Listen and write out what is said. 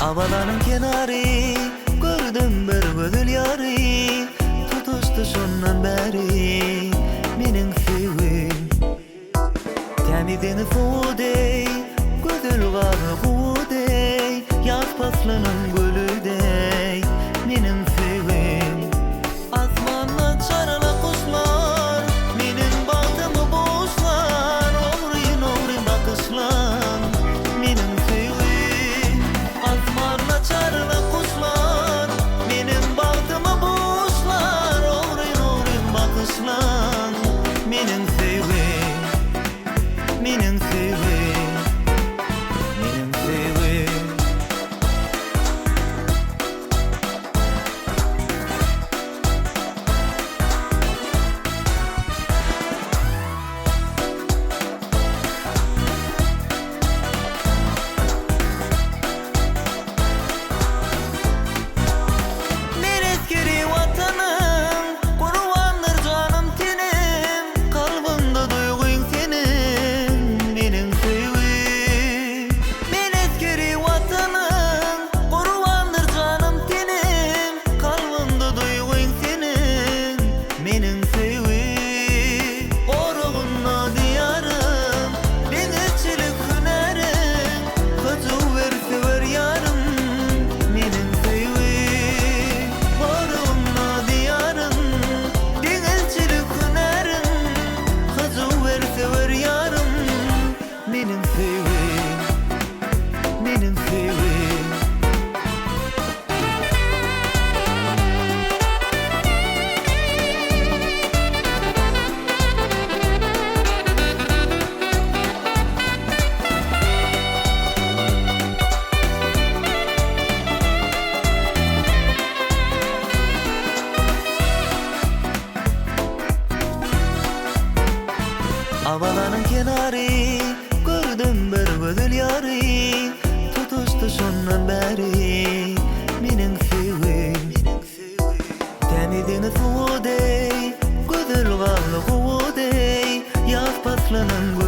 Avalanın kenarı gördüm bir gödül yarı, tutuştu şondan beri menin sevim. Temidini fuğdey, gödül garı buğdey, yaz paslanın gölüdey menin sevim. Asmanla çarala kuşlar, menin bağdımı boşlar, oğruyun oğruyun bakışlar menin sevim. Asmanla çarala kuşlar, menin bağdımı boşlar, oğruyun oğruyun bakışlar menin sevim. Menin sevim, menin sevim. Nereskeri vatanım, kurbandır canım tenim, kalbimde duygun senin, menin sevim. Nereskeri vatanım, kurbandır canım tenim, kalbimde duygun senin, menin sevim. Oruğunla diyarım, denizcilik hünerim, kaçı ver sever yarım, menin sevim. Oruğunla diyarım, denizcilik hünerim, kaçı ver sever yarım, menin sevim, menin sevim. Avalanın kenarı gördüm bir gödül yarı, tutuştu şondan beri menin sevim. Temidini suğdey, gödül garlı buğdey, yaz paslanın